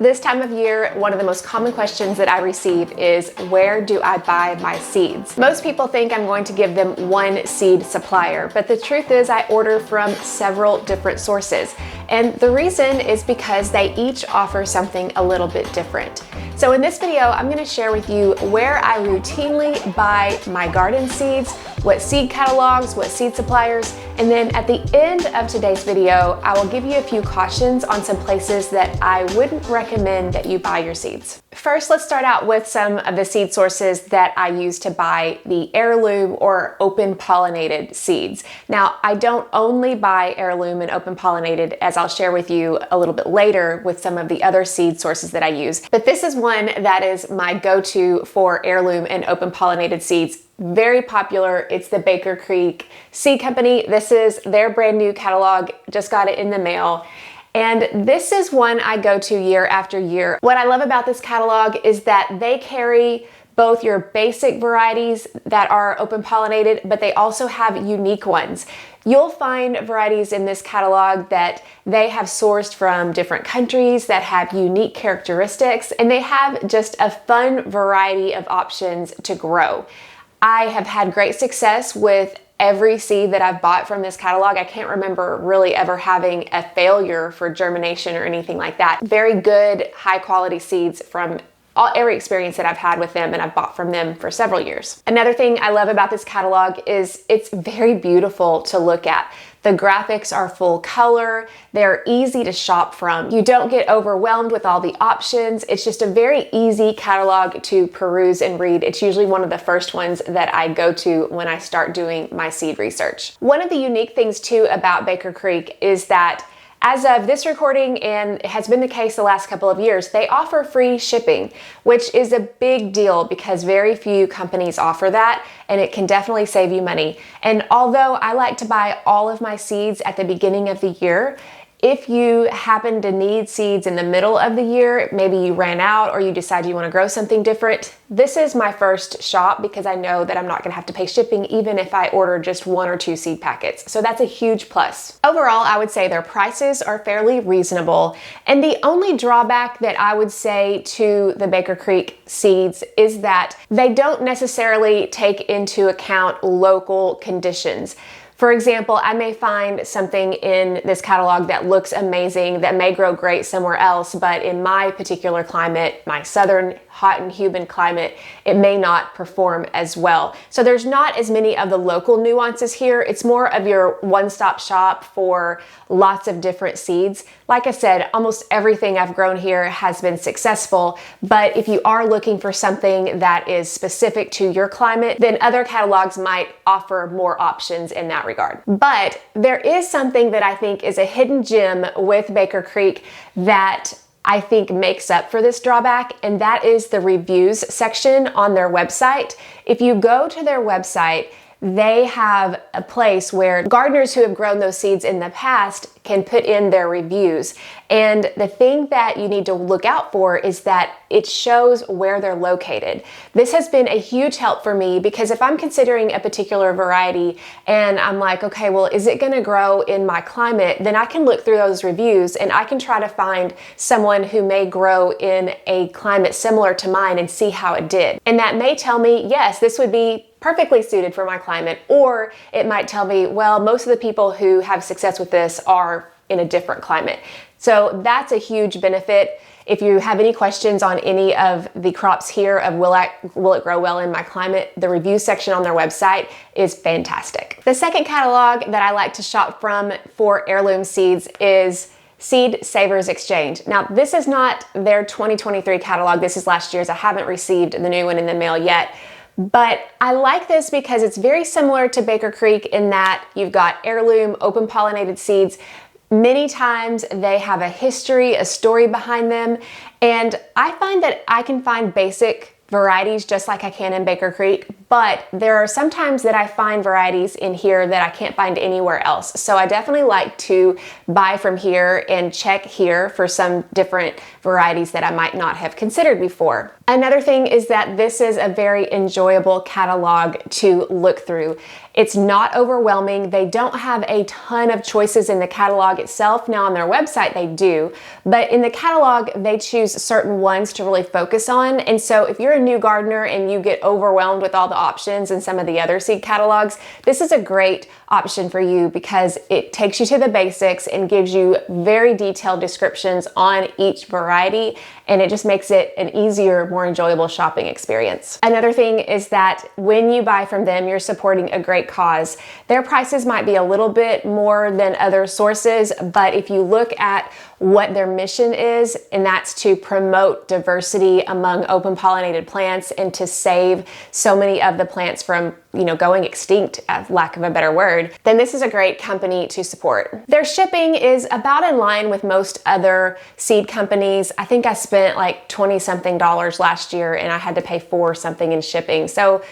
This time of year, one of the most common questions that I receive is, where do I buy my seeds? Most people think I'm going to give them one seed supplier, but the truth is I order from several different sources. And the reason is because they each offer something a little bit different. So in this video, I'm going to share with you where I routinely buy my garden seeds, what seed catalogs, what seed suppliers, and then at the end of today's video, I will give you a few cautions on some places that I wouldn't recommend that you buy your seeds. First, let's start out with some of the seed sources that I use to buy the heirloom or open pollinated seeds. Now, I don't only buy heirloom and open pollinated, as I'll share with you a little bit later with some of the other seed sources that I use, but this is one that is my go-to for heirloom and open pollinated seeds. Very popular. It's the Baker Creek Seed Company. This is their brand new catalog. Just got it in the mail. And this is one I go to year after year. What I love about this catalog is that they carry both your basic varieties that are open pollinated, but they also have unique ones. You'll find varieties in this catalog that they have sourced from different countries that have unique characteristics, and they have just a fun variety of options to grow. I have had great success with every seed that I've bought from this catalog. I can't remember really ever having a failure for germination or anything like that. Very good, high quality seeds from every experience that I've had with them, and I've bought from them for several years. Another thing I love about this catalog is it's very beautiful to look at. The graphics are full color, they're easy to shop from. You don't get overwhelmed with all the options. It's just a very easy catalog to peruse and read. It's usually one of the first ones that I go to when I start doing my seed research. One of the unique things too about Baker Creek is that as of this recording, and it has been the case the last couple of years, they offer free shipping, which is a big deal because very few companies offer that, and it can definitely save you money. And although I like to buy all of my seeds at the beginning of the year, if you happen to need seeds in the middle of the year, maybe you ran out or you decide you want to grow something different, this is my first shop because I know that I'm not going to have to pay shipping even if I order just 1 or 2 seed packets. So that's a huge plus. Overall, I would say their prices are fairly reasonable. And the only drawback that I would say to the Baker Creek seeds is that they don't necessarily take into account local conditions. For example, I may find something in this catalog that looks amazing, that may grow great somewhere else, but in my particular climate, my southern hot and humid climate, it may not perform as well. So there's not as many of the local nuances here. It's more of your one-stop shop for lots of different seeds. Like I said, almost everything I've grown here has been successful, but if you are looking for something that is specific to your climate, then other catalogs might offer more options in that regard. But there is something that I think is a hidden gem with Baker Creek that I think makes up for this drawback, and that is the reviews section on their website. If you go to their website, they have a place where gardeners who have grown those seeds in the past can put in their reviews. And the thing that you need to look out for is that it shows where they're located. This has been a huge help for me because if I'm considering a particular variety and I'm like, okay, well, is it gonna grow in my climate? Then I can look through those reviews and I can try to find someone who may grow in a climate similar to mine and see how it did. And that may tell me, yes, this would be perfectly suited for my climate, or it might tell me, well, most of the people who have success with this are in a different climate. So that's a huge benefit. If you have any questions on any of the crops here of will it grow well in my climate, the review section on their website is fantastic. The second catalog that I like to shop from for heirloom seeds is Seed Savers Exchange. Now, this is not their 2023 catalog. This is last year's. I haven't received the new one in the mail yet. But I like this because it's very similar to Baker Creek in that you've got heirloom, open pollinated seeds. Many times they have a history, a story behind them. And I find that I can find basic varieties just like I can in Baker Creek, but there are some times that I find varieties in here that I can't find anywhere else. So I definitely like to buy from here and check here for some different varieties that I might not have considered before. Another thing is that this is a very enjoyable catalog to look through. It's not overwhelming. They don't have a ton of choices in the catalog itself. Now on their website they do, but in the catalog they choose certain ones to really focus on. And so if you're a new gardener and you get overwhelmed with all the options in some of the other seed catalogs, this is a great option for you because it takes you to the basics and gives you very detailed descriptions on each variety, and it just makes it an easier, more enjoyable shopping experience. Another thing is that when you buy from them, you're supporting a great cause. Their prices might be a little bit more than other sources, but if you look at what their mission is, and that's to promote diversity among open pollinated plants and to save so many of the plants from, going extinct, as lack of a better word, then this is a great company to support. Their shipping is about in line with most other seed companies. I think I spent like $20-something last year and I had to pay $4 something in shipping. So,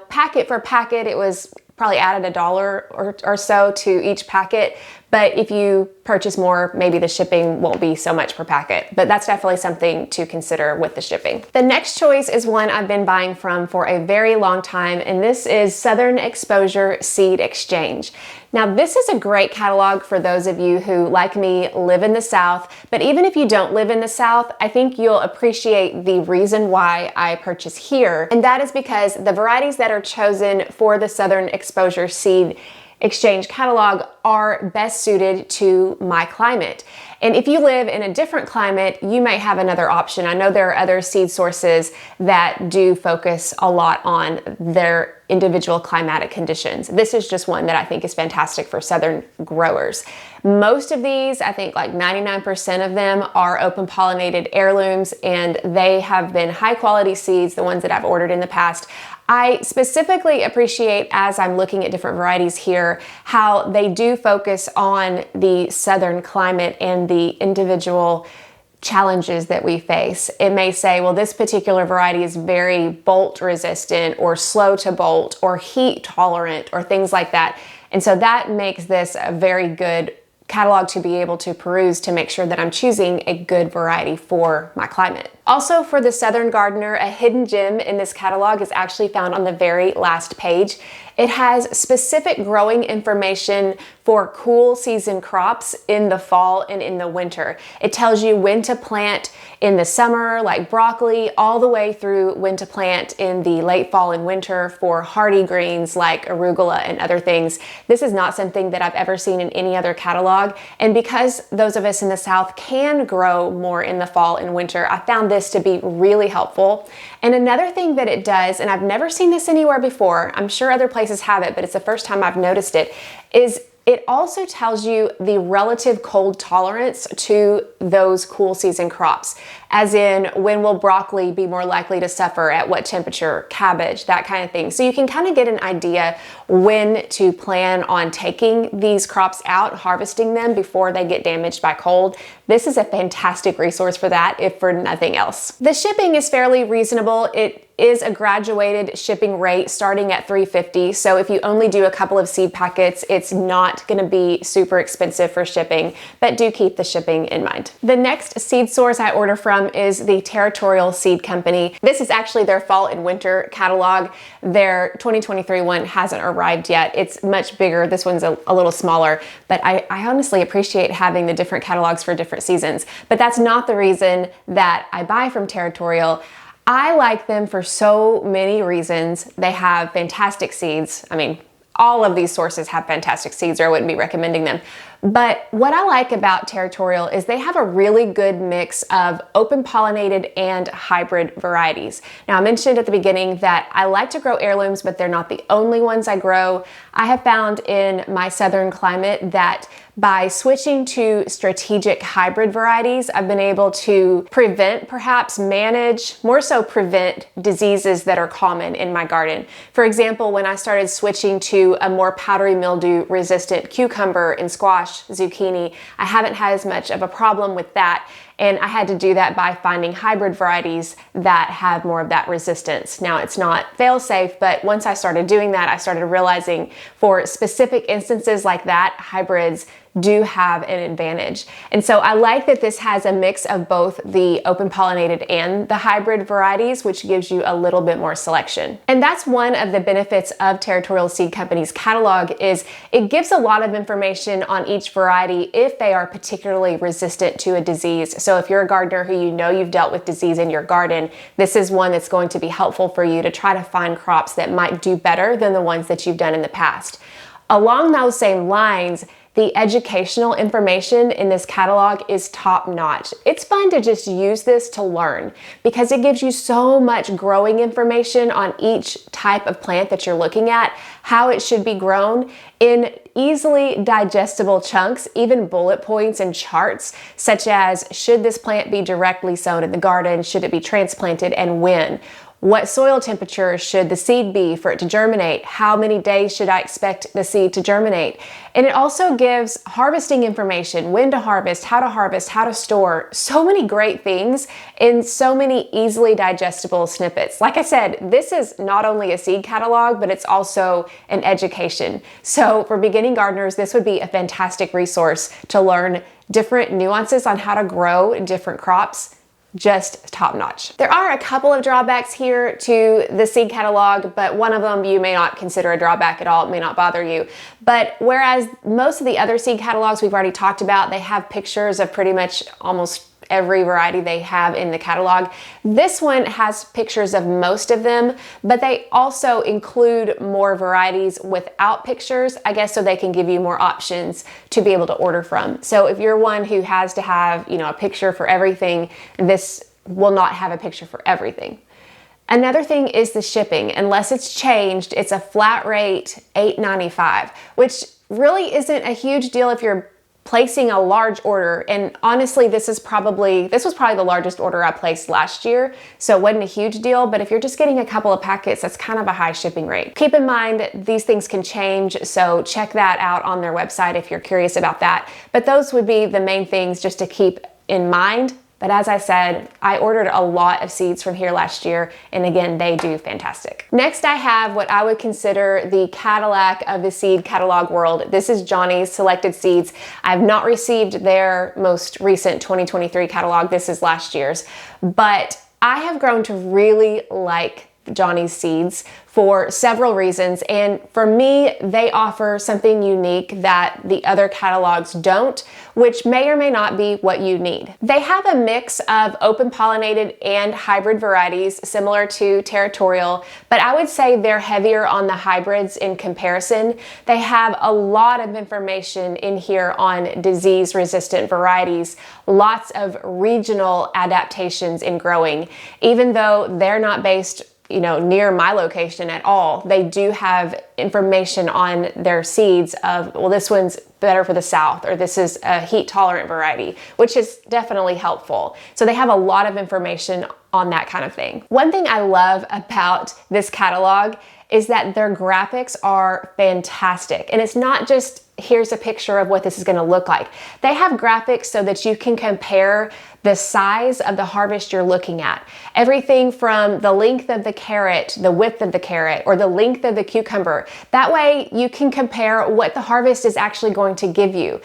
packet for packet, it was probably added $1 or so to each packet. But if you purchase more, maybe the shipping won't be so much per packet. But that's definitely something to consider with the shipping. The next choice is one I've been buying from for a very long time, and this is Southern Exposure Seed Exchange. Now, this is a great catalog for those of you who, like me, live in the South. But even if you don't live in the South, I think you'll appreciate the reason why I purchase here. And that is because the varieties that are chosen for the Southern Exposure Seed Exchange catalog are best suited to my climate. And if you live in a different climate, you may have another option. I know there are other seed sources that do focus a lot on their individual climatic conditions. This is just one that I think is fantastic for Southern growers. Most of these, I think like 99% of them, are open pollinated heirlooms, and they have been high quality seeds, the ones that I've ordered in the past. I specifically appreciate, as I'm looking at different varieties here, how they do focus on the Southern climate and the individual challenges that we face. It may say, well, this particular variety is very bolt resistant or slow to bolt or heat tolerant or things like that. And so that makes this a very good catalog to be able to peruse to make sure that I'm choosing a good variety for my climate. Also, for the Southern gardener, a hidden gem in this catalog is actually found on the very last page. It has specific growing information for cool season crops in the fall and in the winter. It tells you when to plant in the summer, like broccoli, all the way through when to plant in the late fall and winter for hardy greens like arugula and other things. This is not something that I've ever seen in any other catalog. And because those of us in the South can grow more in the fall and winter, I found this to be really helpful. And another thing that it does, and I've never seen this anywhere before, I'm sure other places have it, but it's the first time I've noticed it, is it also tells you the relative cold tolerance to those cool season crops. As in, when will broccoli be more likely to suffer at what temperature, cabbage, that kind of thing. So you can kind of get an idea when to plan on taking these crops out, harvesting them before they get damaged by cold. This is a fantastic resource for that, if for nothing else. The shipping is fairly reasonable. It is a graduated shipping rate starting at $3.50. So if you only do a couple of seed packets, it's not going to be super expensive for shipping, but do keep the shipping in mind. The next seed source I order from is the Territorial Seed Company. This is actually their fall and winter catalog. Their 2023 one hasn't arrived yet. It's much bigger. This one's a little smaller, but I honestly appreciate having the different catalogs for different seasons. But that's not the reason that I buy from Territorial. I like them for so many reasons. They have fantastic seeds. I mean, all of these sources have fantastic seeds or I wouldn't be recommending them. But what I like about Territorial is they have a really good mix of open pollinated and hybrid varieties. Now, I mentioned at the beginning that I like to grow heirlooms, but they're not the only ones I grow. I have found in my Southern climate that by switching to strategic hybrid varieties, I've been able to prevent, perhaps manage, more so prevent diseases that are common in my garden. For example, when I started switching to a more powdery mildew resistant cucumber and squash, squash, zucchini, I haven't had as much of a problem with that. And I had to do that by finding hybrid varieties that have more of that resistance. Now, it's not fail-safe, but once I started doing that, I started realizing for specific instances like that, hybrids do have an advantage. And so I like that this has a mix of both the open pollinated and the hybrid varieties, which gives you a little bit more selection. And that's one of the benefits of Territorial Seed Company's catalog is it gives a lot of information on each variety if they are particularly resistant to a disease. So if you're a gardener who you know you've dealt with disease in your garden, this is one that's going to be helpful for you to try to find crops that might do better than the ones that you've done in the past. Along those same lines, the educational information in this catalog is top notch. It's fun to just use this to learn because it gives you so much growing information on each type of plant that you're looking at, how it should be grown in easily digestible chunks, even bullet points and charts, such as should this plant be directly sown in the garden, should it be transplanted, and when? What soil temperature should the seed be for it to germinate? How many days should I expect the seed to germinate? And it also gives harvesting information, when to harvest, how to store, so many great things in so many easily digestible snippets. Like I said, this is not only a seed catalog, but it's also an education. So for beginning gardeners, this would be a fantastic resource to learn different nuances on how to grow different crops. Just top notch. There are a couple of drawbacks here to the seed catalog, but one of them you may not consider a drawback at all. It may not bother you. But whereas most of the other seed catalogs we've already talked about, they have pictures of pretty much almost every variety they have in the catalog. This one has pictures of most of them, but they also include more varieties without pictures, I guess, so they can give you more options to be able to order from. So if you're one who has to have, a picture for everything, this will not have a picture for everything. Another thing is the shipping. Unless it's changed, it's a flat rate $8.95, which really isn't a huge deal if you're placing a large order. And honestly, this was probably the largest order I placed last year, so it wasn't a huge deal. But if you're just getting a couple of packets, that's kind of a high shipping rate. Keep in mind these things can change, so check that out on their website if you're curious about that. But those would be the main things just to keep in mind. But as I said, I ordered a lot of seeds from here last year, and again, they do fantastic. Next, I have what I would consider the Cadillac of the seed catalog world. This is Johnny's Selected Seeds. I've not received their most recent 2023 catalog. This is last year's, but I have grown to really like Johnny's seeds for several reasons, and for me, they offer something unique that the other catalogs don't, which may or may not be what you need. They have a mix of open pollinated and hybrid varieties similar to Territorial, but I would say they're heavier on the hybrids in comparison. They have a lot of information in here on disease-resistant varieties, lots of regional adaptations in growing. Even though they're not based near my location at all, they do have information on their seeds of, well, this one's better for the south, or this is a heat tolerant variety, which is definitely helpful. So they have a lot of information on that kind of thing. One thing I love about this catalog is that their graphics are fantastic. And it's not just, here's a picture of what this is gonna look like. They have graphics so that you can compare the size of the harvest you're looking at. Everything from the length of the carrot, the width of the carrot, or the length of the cucumber. That way you can compare what the harvest is actually going to give you.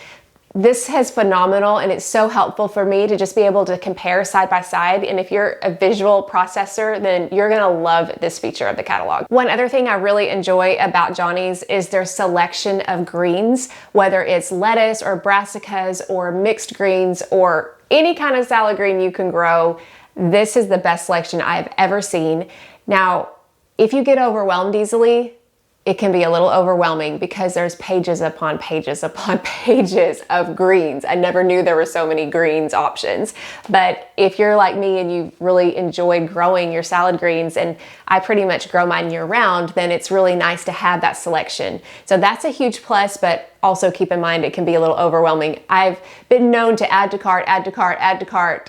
This is phenomenal, and it's so helpful for me to just be able to compare side by side. And if you're a visual processor, then you're gonna love this feature of the catalog. One other thing I really enjoy about Johnny's is their selection of greens, whether it's lettuce or brassicas or mixed greens or any kind of salad green you can grow. This is the best selection I've ever seen. Now, if you get overwhelmed easily, it can be a little overwhelming because there's pages upon pages upon pages of greens. I never knew there were so many greens options. But if you're like me and you really enjoy growing your salad greens, and I pretty much grow mine year round, then it's really nice to have that selection. So that's a huge plus, but also keep in mind it can be a little overwhelming. I've been known to add to cart,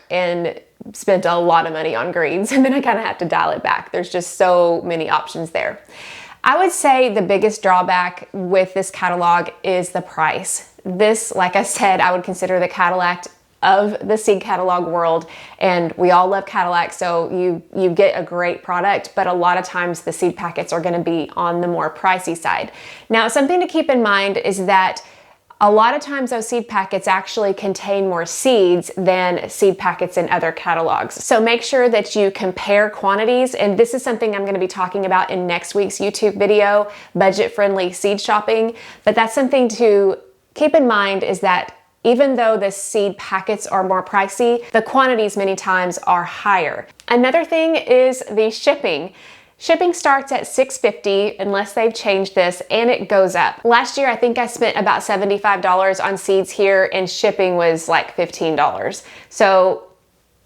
and spent a lot of money on greens, and then I kind of have to dial it back. There's just so many options there. I would say the biggest drawback with this catalog is the price. this, like I said, I would consider the Cadillac of the seed catalog world, and we all love Cadillac, so you get a great product, but a lot of times the seed packets are going to be on the more pricey side. Now, something to keep in mind is that a lot of times those seed packets actually contain more seeds than seed packets in other catalogs. So make sure that you compare quantities, and this is something I'm going to be talking about in next week's YouTube video, budget-friendly seed shopping. But that's something to keep in mind, is that even though the seed packets are more pricey, the quantities many times are higher. Another thing is the shipping. Shipping starts at $6.50 unless they've changed this, and it goes up. Last year, I think I spent about $75 on seeds here, and shipping was like $15. So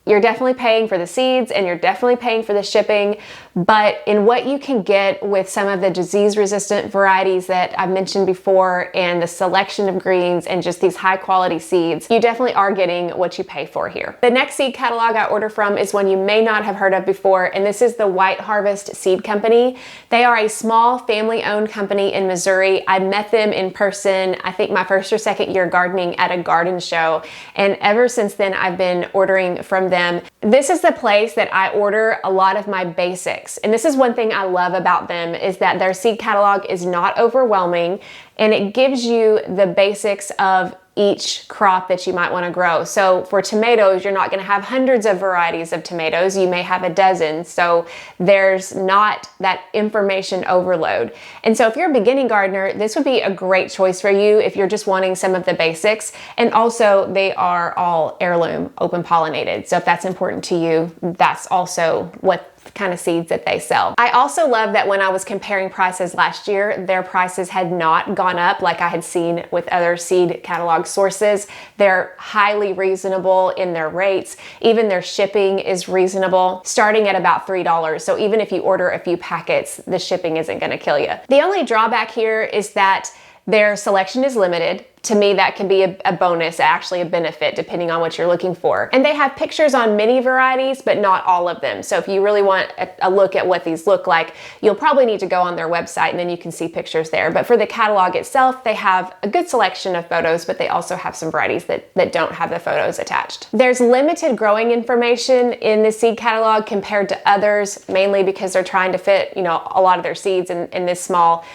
you're definitely paying for the seeds and you're definitely paying for the shipping, but in what you can get with some of the disease-resistant varieties that I've mentioned before, and the selection of greens and just these high-quality seeds, you definitely are getting what you pay for here. The next seed catalog I order from is one you may not have heard of before, and this is the White Harvest Seed Company. They are a small family-owned company in Missouri. I met them in person, I think my first or second year gardening at a garden show, and ever since then I've been ordering from them. This is the place that I order a lot of my basics. And this is one thing I love about them, is that their seed catalog is not overwhelming, and it gives you the basics of each crop that you might want to grow. So for tomatoes, you're not going to have hundreds of varieties of tomatoes. You may have a dozen. So there's not that information overload. And so if you're a beginning gardener, this would be a great choice for you if you're just wanting some of the basics. And also they are all heirloom, open pollinated. So if that's important to you, that's also what kind of seeds that they sell. I also love that when I was comparing prices last year, their prices had not gone up like I had seen with other seed catalog sources. They're highly reasonable in their rates. Even their shipping is reasonable, starting at about $3. So even if you order a few packets, the shipping isn't going to kill you. The only drawback here is that their selection is limited. To me, that can be a bonus, actually a benefit, depending on what you're looking for. And they have pictures on many varieties, but not all of them. So if you really want a look at what these look like, you'll probably need to go on their website, and then you can see pictures there. But for the catalog itself, they have a good selection of photos, but they also have some varieties that don't have the photos attached. There's limited growing information in the seed catalog compared to others, mainly because they're trying to fit, a lot of their seeds in this small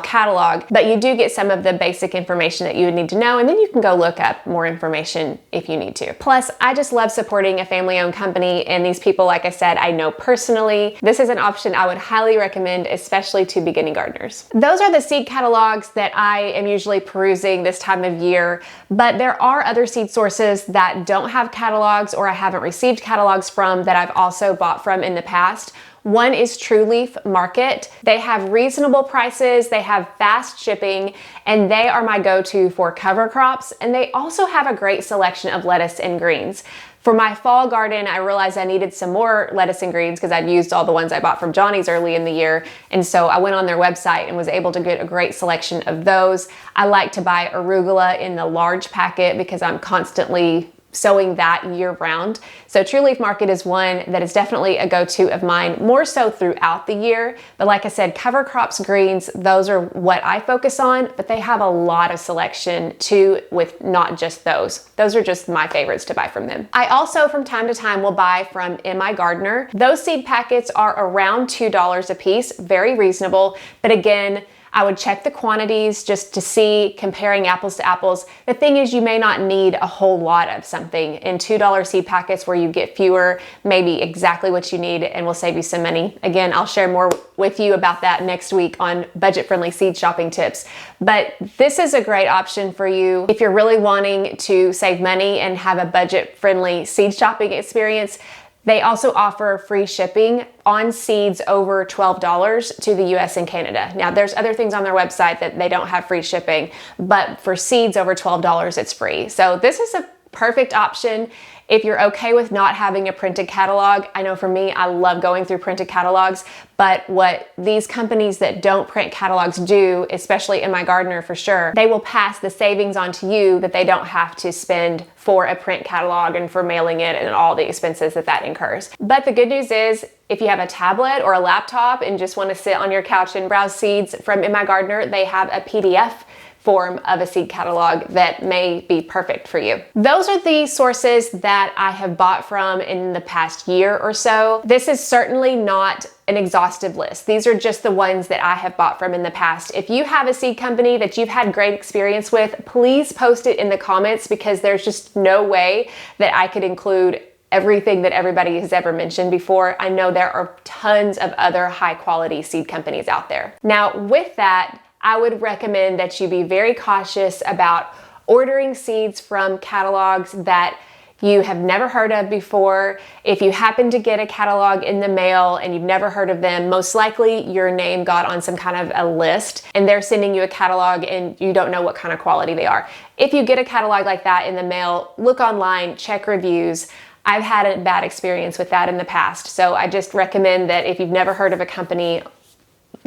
catalog, but you do get some of the basic information that you would need to know, and then you can go look up more information if you need to. Plus, I just love supporting a family-owned company, and these people, like I said, I know personally. This is an option I would highly recommend, especially to beginning gardeners. Those are the seed catalogs that I am usually perusing this time of year, but there are other seed sources that don't have catalogs, or I haven't received catalogs from, that I've also bought from in the past. One is True Leaf Market. They have reasonable prices, they have fast shipping, and they are my go-to for cover crops. And they also have a great selection of lettuce and greens. For my fall garden, I realized I needed some more lettuce and greens because I'd used all the ones I bought from Johnny's early in the year. And so I went on their website and was able to get a great selection of those. I like to buy arugula in the large packet because I'm constantly sowing that year round. So True Leaf Market is one that is definitely a go-to of mine, more so throughout the year. But like I said, cover crops, greens, those are what I focus on, but they have a lot of selection too, with not just those. Those are just my favorites to buy from them. I also from time to time will buy from M.I. Gardener. Those seed packets are around $2 a piece, very reasonable, but again, I would check the quantities just to see, comparing apples to apples. The thing is, you may not need a whole lot of something. In $2 seed packets where you get fewer, maybe exactly what you need, and will save you some money. Again, I'll share more with you about that next week on budget-friendly seed shopping tips. But this is a great option for you if you're really wanting to save money and have a budget-friendly seed shopping experience. They also offer free shipping on seeds over $12 to the US and Canada. Now, there's other things on their website that they don't have free shipping, but for seeds over $12, it's free. So this is a perfect option if you're okay with not having a printed catalog. I know for me, I love going through printed catalogs, but what these companies that don't print catalogs do, especially M.I. Gardener for sure, they will pass the savings on to you that they don't have to spend for a print catalog and for mailing it and all the expenses that incurs. But the good news is, if you have a tablet or a laptop and just want to sit on your couch and browse seeds from M.I. Gardener, they have a PDF form of a seed catalog that may be perfect for you. Those are the sources that I have bought from in the past year or so. This is certainly not an exhaustive list. These are just the ones that I have bought from in the past. If you have a seed company that you've had great experience with, please post it in the comments, because there's just no way that I could include everything that everybody has ever mentioned before. I know there are tons of other high quality seed companies out there. Now, with that, I would recommend that you be very cautious about ordering seeds from catalogs that you have never heard of before. If you happen to get a catalog in the mail and you've never heard of them, most likely your name got on some kind of a list and they're sending you a catalog and you don't know what kind of quality they are. If you get a catalog like that in the mail, look online, check reviews. I've had a bad experience with that in the past. So I just recommend that if you've never heard of a company,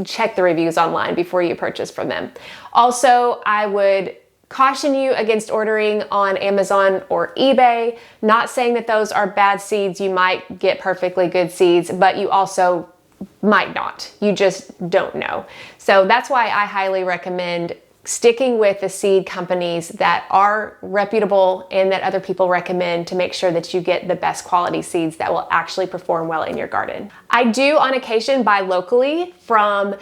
check the reviews online before you purchase from them. Also, I would caution you against ordering on Amazon or eBay. Not saying that those are bad seeds. You might get perfectly good seeds, but you also might not. You just don't know. So that's why I highly recommend sticking with the seed companies that are reputable and that other people recommend, to make sure that you get the best quality seeds that will actually perform well in your garden. I do on occasion buy locally from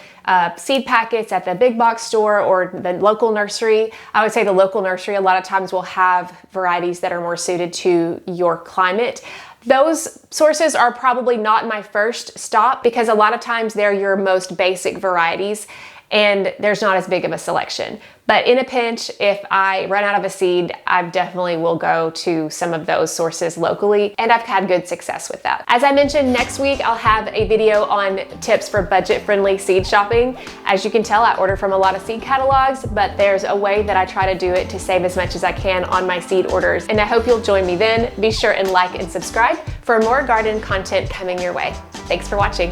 seed packets at the big box store or the local nursery. I would say the local nursery a lot of times will have varieties that are more suited to your climate. Those sources are probably not my first stop, because a lot of times they're your most basic varieties and there's not as big of a selection. But in a pinch, if I run out of a seed, I definitely will go to some of those sources locally, and I've had good success with that. As I mentioned, next week I'll have a video on tips for budget-friendly seed shopping. As you can tell, I order from a lot of seed catalogs, but there's a way that I try to do it to save as much as I can on my seed orders, and I hope you'll join me then. Be sure and like and subscribe for more garden content coming your way. Thanks for watching.